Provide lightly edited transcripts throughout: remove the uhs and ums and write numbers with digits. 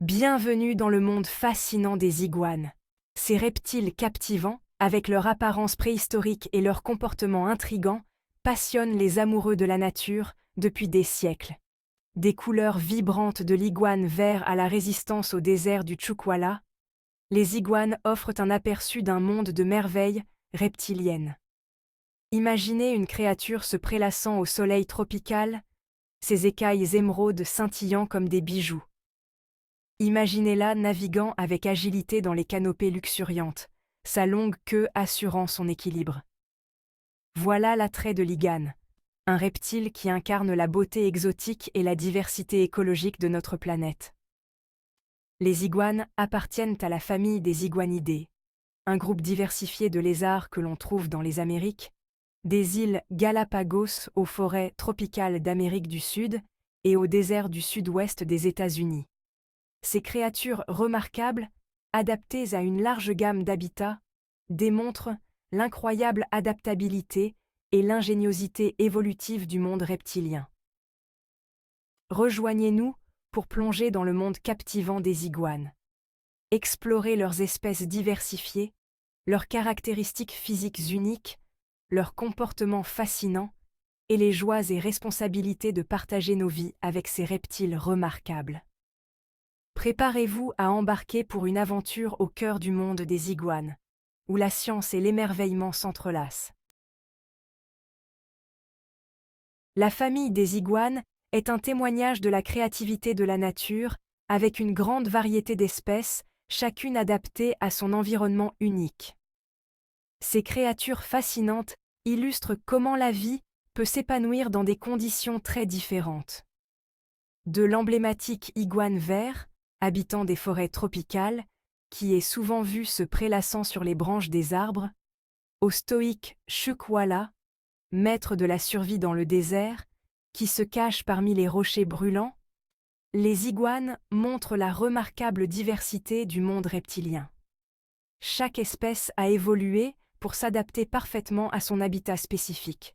Bienvenue dans le monde fascinant des iguanes. Ces reptiles captivants, avec leur apparence préhistorique et leur comportement intrigant, passionnent les amoureux de la nature depuis des siècles. Des couleurs vibrantes de l'iguane vert à la résistance au désert du Chuquala, les iguanes offrent un aperçu d'un monde de merveilles reptiliennes. Imaginez une créature se prélassant au soleil tropical, ses écailles émeraudes scintillant comme des bijoux. Imaginez-la naviguant avec agilité dans les canopées luxuriantes, sa longue queue assurant son équilibre. Voilà l'attrait de l'iguane, un reptile qui incarne la beauté exotique et la diversité écologique de notre planète. Les iguanes appartiennent à la famille des iguanidés, un groupe diversifié de lézards que l'on trouve dans les Amériques, des îles Galapagos aux forêts tropicales d'Amérique du Sud et au désert du sud-ouest des États-Unis. Ces créatures remarquables, adaptées à une large gamme d'habitats, démontrent l'incroyable adaptabilité et l'ingéniosité évolutive du monde reptilien. Rejoignez-nous pour plonger dans le monde captivant des iguanes. Explorez leurs espèces diversifiées, leurs caractéristiques physiques uniques, leurs comportements fascinants et les joies et responsabilités de partager nos vies avec ces reptiles remarquables. Préparez-vous à embarquer pour une aventure au cœur du monde des iguanes, où la science et l'émerveillement s'entrelacent. La famille des iguanes est un témoignage de la créativité de la nature, avec une grande variété d'espèces, chacune adaptée à son environnement unique. Ces créatures fascinantes illustrent comment la vie peut s'épanouir dans des conditions très différentes. De l'emblématique iguane vert, habitant des forêts tropicales, qui est souvent vu se prélassant sur les branches des arbres, au stoïque Chuquala, maître de la survie dans le désert, qui se cache parmi les rochers brûlants, les iguanes montrent la remarquable diversité du monde reptilien. Chaque espèce a évolué pour s'adapter parfaitement à son habitat spécifique.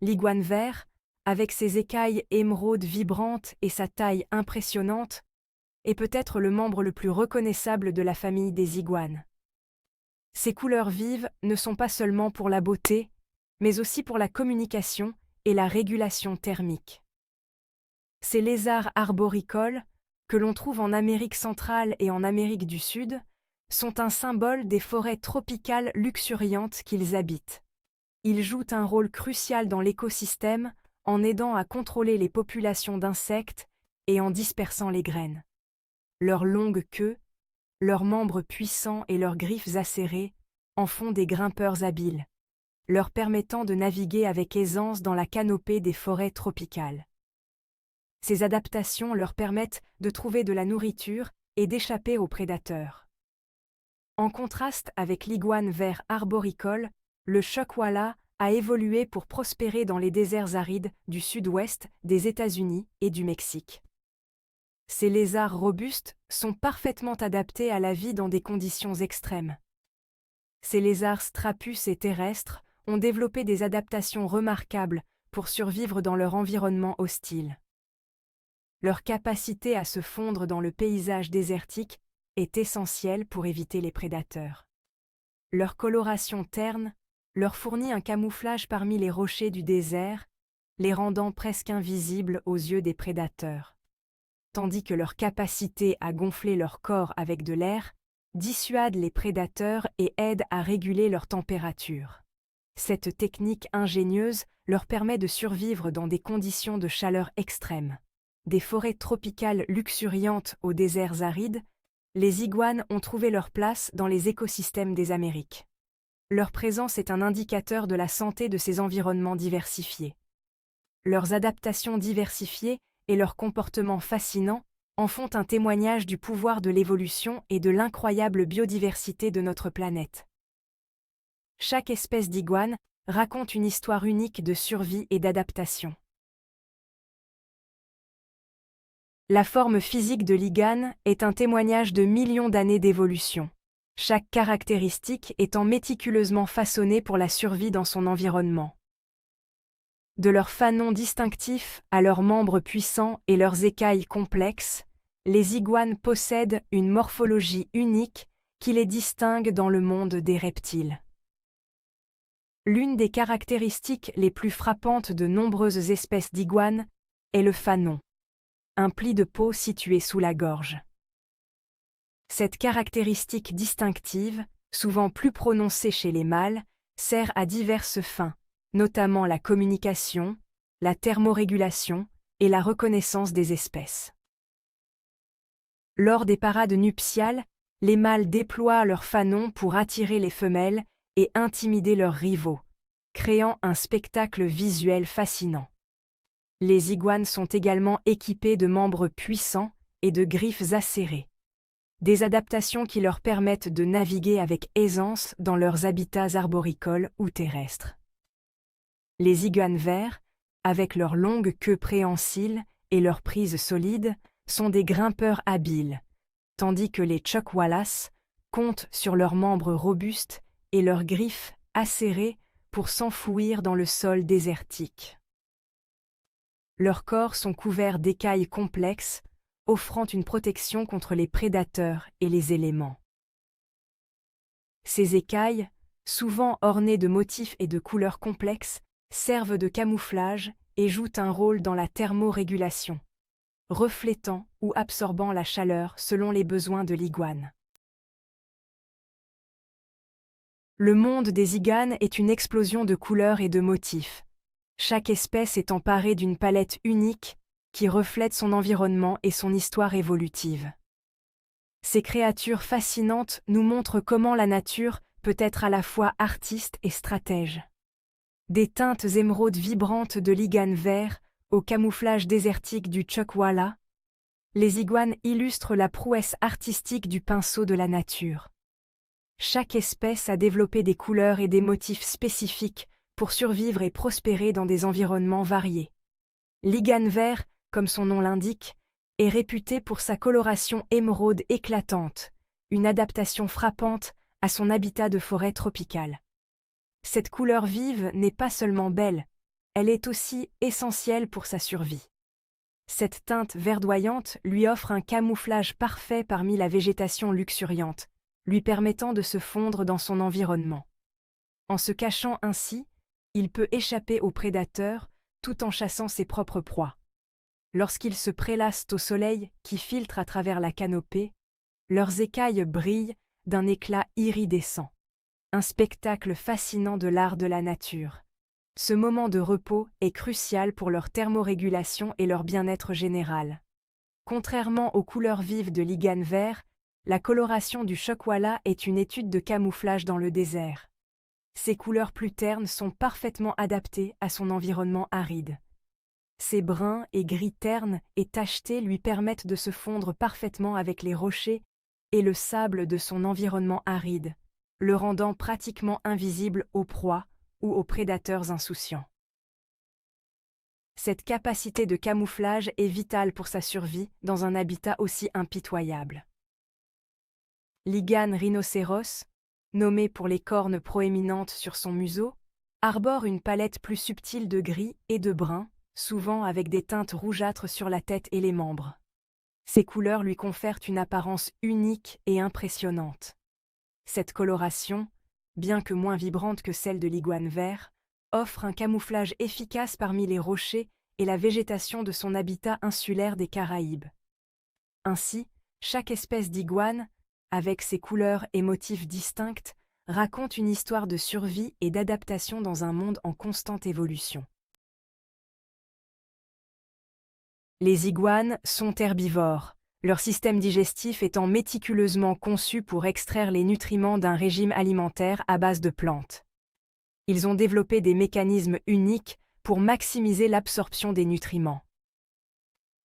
L'iguane vert, avec ses écailles émeraudes vibrantes et sa taille impressionnante, est peut-être le membre le plus reconnaissable de la famille des iguanes. Ses couleurs vives ne sont pas seulement pour la beauté, mais aussi pour la communication et la régulation thermique. Ces lézards arboricoles, que l'on trouve en Amérique centrale et en Amérique du Sud, sont un symbole des forêts tropicales luxuriantes qu'ils habitent. Ils jouent un rôle crucial dans l'écosystème en aidant à contrôler les populations d'insectes et en dispersant les graines. Leur longue queue, leurs membres puissants et leurs griffes acérées en font des grimpeurs habiles, leur permettant de naviguer avec aisance dans la canopée des forêts tropicales. Ces adaptations leur permettent de trouver de la nourriture et d'échapper aux prédateurs. En contraste avec l'iguane vert arboricole, le Chuquala a évolué pour prospérer dans les déserts arides du sud-ouest des États-Unis et du Mexique. Ces lézards robustes sont parfaitement adaptés à la vie dans des conditions extrêmes. Ces lézards strapus et terrestres ont développé des adaptations remarquables pour survivre dans leur environnement hostile. Leur capacité à se fondre dans le paysage désertique est essentielle pour éviter les prédateurs. Leur coloration terne leur fournit un camouflage parmi les rochers du désert, les rendant presque invisibles aux yeux des prédateurs, tandis que leur capacité à gonfler leur corps avec de l'air dissuade les prédateurs et aide à réguler leur température. Cette technique ingénieuse leur permet de survivre dans des conditions de chaleur extrême. Des forêts tropicales luxuriantes aux déserts arides, les iguanes ont trouvé leur place dans les écosystèmes des Amériques. Leur présence est un indicateur de la santé de ces environnements diversifiés. Leurs adaptations diversifiées et leurs comportements fascinants en font un témoignage du pouvoir de l'évolution et de l'incroyable biodiversité de notre planète. Chaque espèce d'iguane raconte une histoire unique de survie et d'adaptation. La forme physique de l'iguane est un témoignage de millions d'années d'évolution, chaque caractéristique étant méticuleusement façonnée pour la survie dans son environnement. De leurs fanons distinctifs à leurs membres puissants et leurs écailles complexes, Les iguanes possèdent une morphologie unique qui les distingue dans le monde des reptiles. L'une des caractéristiques les plus frappantes de nombreuses espèces d'iguanes est le fanon, un pli de peau situé sous la gorge. Cette caractéristique distinctive, souvent plus prononcée chez les mâles, sert à diverses fins, notamment la communication, la thermorégulation et la reconnaissance des espèces. Lors des parades nuptiales, les mâles déploient leur fanon pour attirer les femelles et intimider leurs rivaux, créant un spectacle visuel fascinant. Les iguanes sont également équipées de membres puissants et de griffes acérées, des adaptations qui leur permettent de naviguer avec aisance dans leurs habitats arboricoles ou terrestres. Les iguanes verts, avec leur longue queue préhensile et leurs prises solides, sont des grimpeurs habiles, tandis que les chuckwallas comptent sur leurs membres robustes et leurs griffes acérées pour s'enfouir dans le sol désertique. Leurs corps sont couverts d'écailles complexes, offrant une protection contre les prédateurs et les éléments. Ces écailles, souvent ornées de motifs et de couleurs complexes, servent de camouflage et jouent un rôle dans la thermorégulation, reflétant ou absorbant la chaleur selon les besoins de l'iguane. Le monde des iguanes est une explosion de couleurs et de motifs. Chaque espèce est emparée d'une palette unique qui reflète son environnement et son histoire évolutive. Ces créatures fascinantes nous montrent comment la nature peut être à la fois artiste et stratège. Des teintes émeraudes vibrantes de l'igane vert au camouflage désertique du chuckwalla, les iguanes illustrent la prouesse artistique du pinceau de la nature. Chaque espèce a développé des couleurs et des motifs spécifiques pour survivre et prospérer dans des environnements variés. L'igane vert, comme son nom l'indique, est réputé pour sa coloration émeraude éclatante, une adaptation frappante à son habitat de forêt tropicale. Cette couleur vive n'est pas seulement belle, elle est aussi essentielle pour sa survie. Cette teinte verdoyante lui offre un camouflage parfait parmi la végétation luxuriante, lui permettant de se fondre dans son environnement. En se cachant ainsi, il peut échapper aux prédateurs tout en chassant ses propres proies. Lorsqu'ils se prélassent au soleil qui filtre à travers la canopée, leurs écailles brillent d'un éclat iridescent. Un spectacle fascinant de l'art de la nature. Ce moment de repos est crucial pour leur thermorégulation et leur bien-être général. Contrairement aux couleurs vives de l'igane vert, la coloration du chuckwalla est une étude de camouflage dans le désert. Ces couleurs plus ternes sont parfaitement adaptées à son environnement aride. Ces bruns et gris ternes et tachetés lui permettent de se fondre parfaitement avec les rochers et le sable de son environnement aride, le rendant pratiquement invisible aux proies ou aux prédateurs insouciants. Cette capacité de camouflage est vitale pour sa survie dans un habitat aussi impitoyable. L'igane rhinocéros, nommé pour les cornes proéminentes sur son museau, arbore une palette plus subtile de gris et de brun, souvent avec des teintes rougeâtres sur la tête et les membres. Ces couleurs lui confèrent une apparence unique et impressionnante. Cette coloration, bien que moins vibrante que celle de l'iguane vert, offre un camouflage efficace parmi les rochers et la végétation de son habitat insulaire des Caraïbes. Ainsi, chaque espèce d'iguane, avec ses couleurs et motifs distincts, raconte une histoire de survie et d'adaptation dans un monde en constante évolution. Les iguanes sont herbivores, leur système digestif étant méticuleusement conçu pour extraire les nutriments d'un régime alimentaire à base de plantes. Ils ont développé des mécanismes uniques pour maximiser l'absorption des nutriments.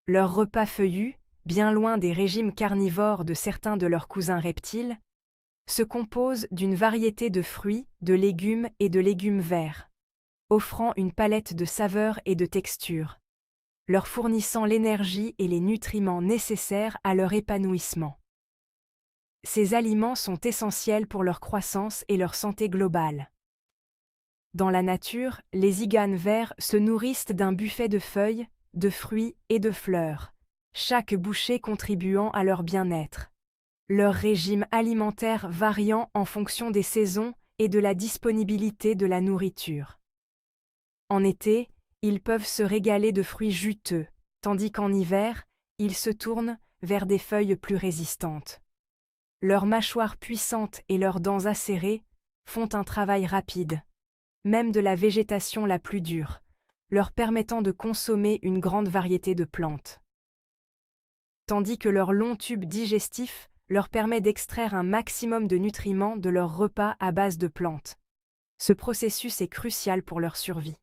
Leurs repas feuillus, bien loin des régimes carnivores de certains de leurs cousins reptiles, se composent d'une variété de fruits, de légumes et de légumes verts, offrant une palette de saveurs et de textures, leur fournissant l'énergie et les nutriments nécessaires à leur épanouissement. Ces aliments sont essentiels pour leur croissance et leur santé globale. Dans la nature, les iganes verts se nourrissent d'un buffet de feuilles, de fruits et de fleurs, chaque bouchée contribuant à leur bien-être. Leur régime alimentaire variant en fonction des saisons et de la disponibilité de la nourriture. En été, ils peuvent se régaler de fruits juteux, tandis qu'en hiver, ils se tournent vers des feuilles plus résistantes. Leurs mâchoires puissantes et leurs dents acérées font un travail rapide, même de la végétation la plus dure, leur permettant de consommer une grande variété de plantes. Tandis que leur long tube digestif leur permet d'extraire un maximum de nutriments de leurs repas à base de plantes. Ce processus est crucial pour leur survie.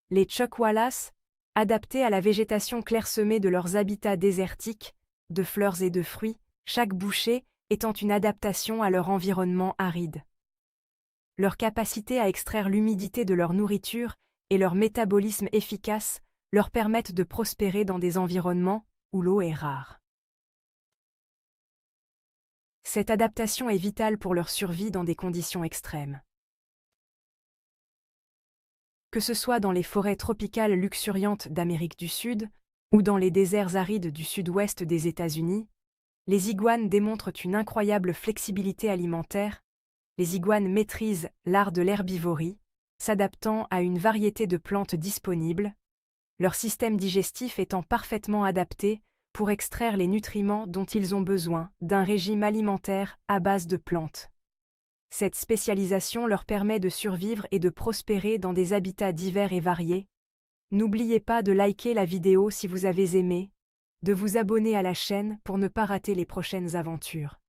Les chuckwallas, adaptés à la végétation clairsemée de leurs habitats désertiques, de fleurs et de fruits, chaque bouchée étant une adaptation à leur environnement aride. Leur capacité à extraire l'humidité de leur nourriture et leur métabolisme efficace leur permettent de prospérer dans des environnements où l'eau est rare. Cette adaptation est vitale pour leur survie dans des conditions extrêmes. Que ce soit dans les forêts tropicales luxuriantes d'Amérique du Sud ou dans les déserts arides du sud-ouest des États-Unis, les iguanes démontrent une incroyable flexibilité alimentaire. Les iguanes maîtrisent l'art de l'herbivorie, s'adaptant à une variété de plantes disponibles, leur système digestif étant parfaitement adapté pour extraire les nutriments dont ils ont besoin d'un régime alimentaire à base de plantes. Cette spécialisation leur permet de survivre et de prospérer dans des habitats divers et variés. N'oubliez pas de liker la vidéo si vous avez aimé, de vous abonner à la chaîne pour ne pas rater les prochaines aventures.